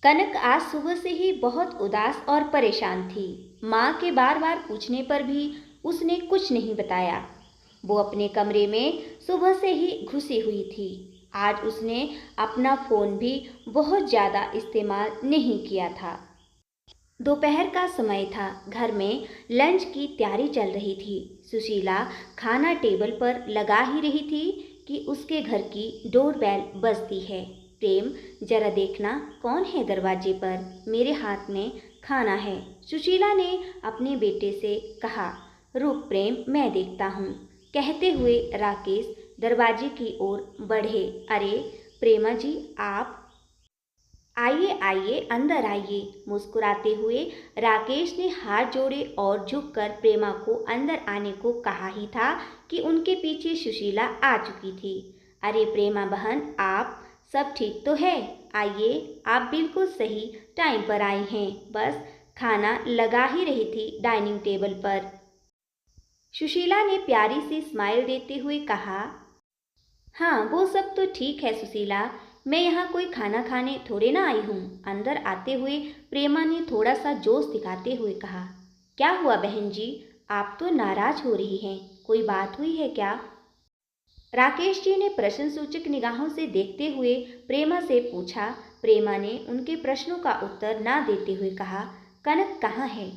कनक आज सुबह से ही बहुत उदास और परेशान थी। माँ के बार बार पूछने पर भी उसने कुछ नहीं बताया। वो अपने कमरे में सुबह से ही घुसी हुई थी। आज उसने अपना फ़ोन भी बहुत ज़्यादा इस्तेमाल नहीं किया था। दोपहर का समय था। घर में लंच की तैयारी चल रही थी। सुशीला खाना टेबल पर लगा ही रही थी कि उसके घर की डोरबेल बजती है। प्रेम, जरा देखना कौन है दरवाजे पर, मेरे हाथ में खाना है। सुशीला ने अपने बेटे से कहा। रुक प्रेम, मैं देखता हूँ, कहते हुए राकेश दरवाजे की ओर बढ़े। अरे प्रेमा जी, आप आइए आइए, अंदर आइए। मुस्कुराते हुए राकेश ने हाथ जोड़े और झुककर प्रेमा को अंदर आने को कहा ही था कि उनके पीछे सुशीला आ चुकी थी। अरे प्रेमा बहन, आप सब ठीक तो है? आइए, आप बिल्कुल सही टाइम पर आई हैं। बस खाना लगा ही रही थी डाइनिंग टेबल पर। सुशीला ने प्यारी सी स्माइल देते हुए कहा। हाँ, वो सब तो ठीक है सुशीला, मैं यहाँ कोई खाना खाने थोड़े ना आई हूँ। अंदर आते हुए प्रेमा ने थोड़ा सा जोश दिखाते हुए कहा। क्या हुआ बहन जी, आप तो नाराज हो रही हैं, कोई बात हुई है क्या? राकेश जी ने प्रश्नसूचक निगाहों से देखते हुए प्रेमा से पूछा। प्रेमा ने उनके प्रश्नों का उत्तर ना देते हुए कहा। कनक कहाँ है?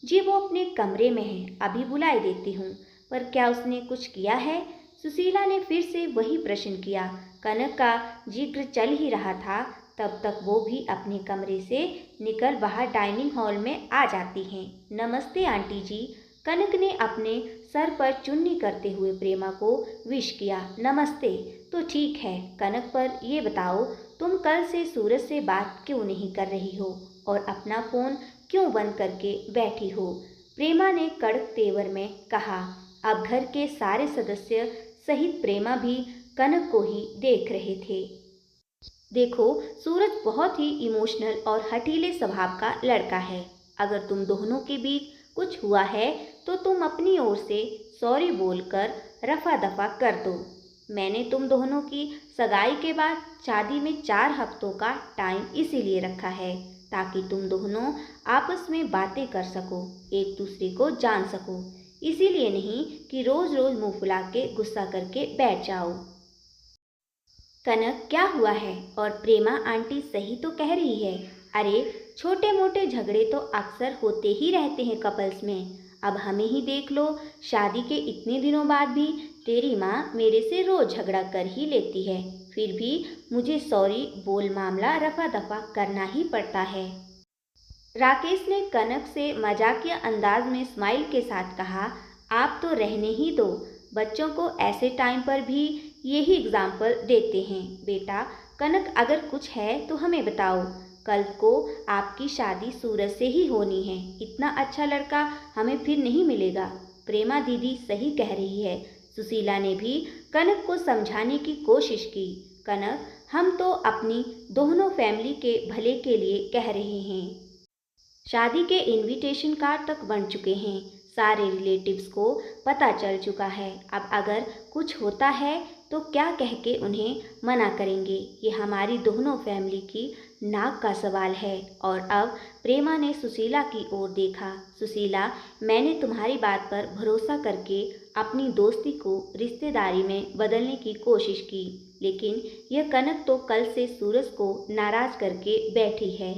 जी वो अपने कमरे में है, अभी बुलाए देती हूँ। पर क्या उसने कुछ किया है? सुशीला ने फिर से वही प्रश्न किया। कनक का जिक्र चल ही रहा था, तब तक वो भी अपने कमरे से निकल बाहर डाइनिंग हॉल में आ जाती हैं। नमस्ते आंटी जी। कनक ने अपने सर पर चुन्नी करते हुए प्रेमा को विश किया। नमस्ते। तो ठीक है कनक, पर ये बताओ तुम कल से सूरज से बात क्यों नहीं कर रही हो और अपना फ़ोन क्यों बंद करके बैठी हो? प्रेमा ने कड़क तेवर में कहा। अब घर के सारे सदस्य सहित प्रेमा भी कनक को ही देख रहे थे। देखो, सूरज बहुत ही इमोशनल और हठीले स्वभाव का लड़का है। अगर तुम दोनों के बीच कुछ हुआ है तो तुम अपनी ओर से सॉरी बोलकर रफा दफा कर दो। मैंने तुम दोनों की सगाई के बाद शादी में 4 हफ्तों का टाइम इसीलिए रखा है ताकि तुम दोनों आपस में बातें कर सको, एक दूसरे को जान सको। इसीलिए नहीं कि रोज रोज मुंह फुला के गुस्सा करके बैठ जाओ। कनक, क्या हुआ है? और प्रेमा आंटी सही तो कह रही है। अरे छोटे मोटे झगड़े तो अक्सर होते ही रहते हैं कपल्स में। अब हमें ही देख लो, शादी के इतने दिनों बाद भी तेरी माँ मेरे से रोज झगड़ा कर ही लेती है, फिर भी मुझे सॉरी बोल मामला रफा दफा करना ही पड़ता है। राकेश ने कनक से मजाकिया अंदाज में स्माइल के साथ कहा। आप तो रहने ही दो, बच्चों को ऐसे टाइम पर भी यही एग्जाम्पल देते हैं। बेटा कनक, अगर कुछ है तो हमें बताओ। कल को आपकी शादी सूरज से ही होनी है, इतना अच्छा लड़का हमें फिर नहीं मिलेगा। प्रेमा दीदी सही कह रही है। सुशीला ने भी कनक को समझाने की कोशिश की। कनक, हम तो अपनी दोनों फैमिली के भले के लिए कह रहे हैं। शादी के इनविटेशन कार्ड तक बन चुके हैं, सारे रिलेटिव्स को पता चल चुका है। अब अगर कुछ होता है तो क्या कह के उन्हें मना करेंगे, ये हमारी दोनों फैमिली की नाक का सवाल है। और अब प्रेमा ने सुशीला की ओर देखा। सुशीला, मैंने तुम्हारी बात पर भरोसा करके अपनी दोस्ती को रिश्तेदारी में बदलने की कोशिश की, लेकिन यह कनक तो कल से सूरज को नाराज करके बैठी है।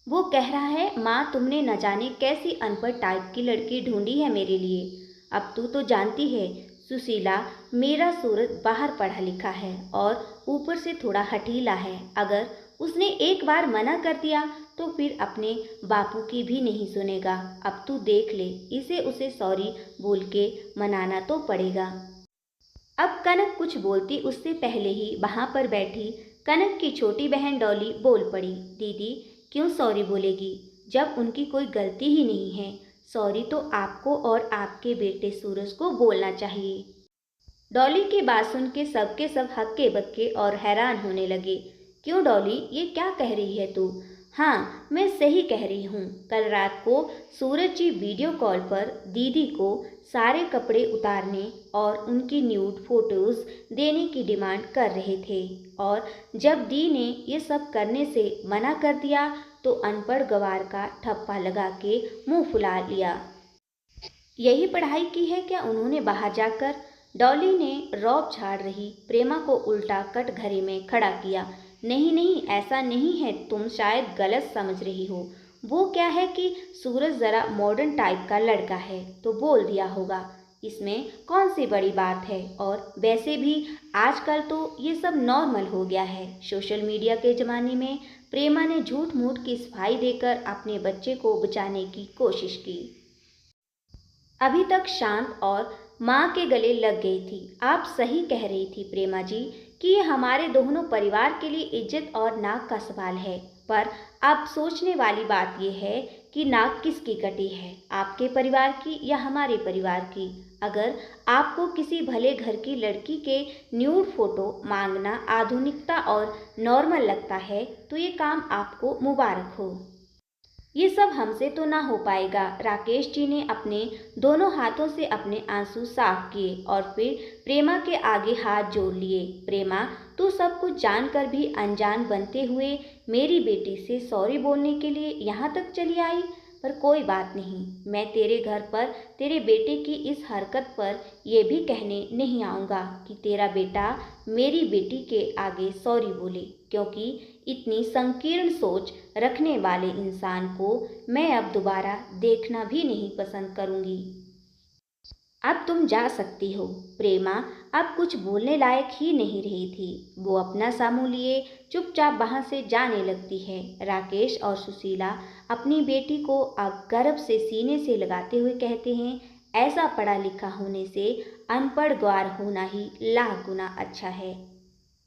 वो कह रहा है माँ तुमने न जाने कैसी अनपढ़ टाइप की लड़की ढूंढी है मेरे लिए। अब तू तो जानती है सुशीला, मेरा सूरज बाहर पढ़ा लिखा है और ऊपर से थोड़ा हठीला है। अगर उसने एक बार मना कर दिया तो फिर अपने बापू की भी नहीं सुनेगा। अब तू देख ले, इसे उसे सॉरी बोल के मनाना तो पड़ेगा। अब कनक कुछ बोलती उससे पहले ही वहां पर बैठी कनक की छोटी बहन डॉली बोल पड़ी। दीदी क्यों सॉरी बोलेगी जब उनकी कोई गलती ही नहीं है? सॉरी तो आपको और आपके बेटे सूरज को बोलना चाहिए। डॉली की बात सुन के सब हक्के बक्के और हैरान होने लगे। क्यों डॉली, ये क्या कह रही है तू? हाँ, मैं सही कह रही हूँ। कल रात को सूरज जी वीडियो कॉल पर दीदी को सारे कपड़े उतारने और उनकी न्यूड फोटोज देने की डिमांड कर रहे थे, और जब दी ने ये सब करने से मना कर दिया तो अनपढ़ गवार का ठप्पा लगा के मुंह फुला लिया। यही पढ़ाई की है क्या उन्होंने बाहर जाकर? डॉली ने रौब झाड़ रही प्रेमा को उल्टा कटघरे में खड़ा किया। नहीं नहीं, ऐसा नहीं है, तुम शायद गलत समझ रही हो। वो क्या है कि सूरज जरा मॉडर्न टाइप का लड़का है तो बोल दिया होगा, इसमें कौन सी बड़ी बात है। और वैसे भी आजकल तो ये सब नॉर्मल हो गया है। सोशल मीडिया के ज़माने में प्रेमा ने झूठ मूठ की सफाई देकर अपने बच्चे को बचाने की कोशिश की। अभी तक शांत और माँ के गले लग गई थी। आप सही कह रही थी प्रेमा जी कि ये हमारे दोनों परिवार के लिए इज्जत और नाक का सवाल है। पर अब सोचने वाली बात यह है कि नाक किसकी कटी है, आपके परिवार की या हमारे परिवार की। अगर आपको किसी भले घर की लड़की के न्यूड फोटो मांगना आधुनिकता और नॉर्मल लगता है तो ये काम आपको मुबारक हो। ये सब हमसे तो ना हो पाएगा। राकेश जी ने अपने दोनों हाथों से अपने आंसू साफ किए और फिर प्रेमा के आगे हाथ जोड़ लिए। प्रेमा, तू सब कुछ जानकर भी अनजान बनते हुए मेरी बेटी से सॉरी बोलने के लिए यहाँ तक चली आई। पर कोई बात नहीं, मैं तेरे घर पर तेरे बेटे की इस हरकत पर यह भी कहने नहीं आऊँगा कि तेरा बेटा मेरी बेटी के आगे सॉरी बोले, क्योंकि इतनी संकीर्ण सोच रखने वाले इंसान को मैं अब दोबारा देखना भी नहीं पसंद करूंगी। अब तुम जा सकती हो। प्रेमा अब कुछ बोलने लायक ही नहीं रही थी। वो अपना सामू लिए चुपचाप वहां से जाने लगती है। राकेश और सुशीला अपनी बेटी को अब गर्व से सीने से लगाते हुए कहते हैं, ऐसा पढ़ा लिखा होने से अनपढ़ ग्वार होना ही लाख गुना अच्छा है।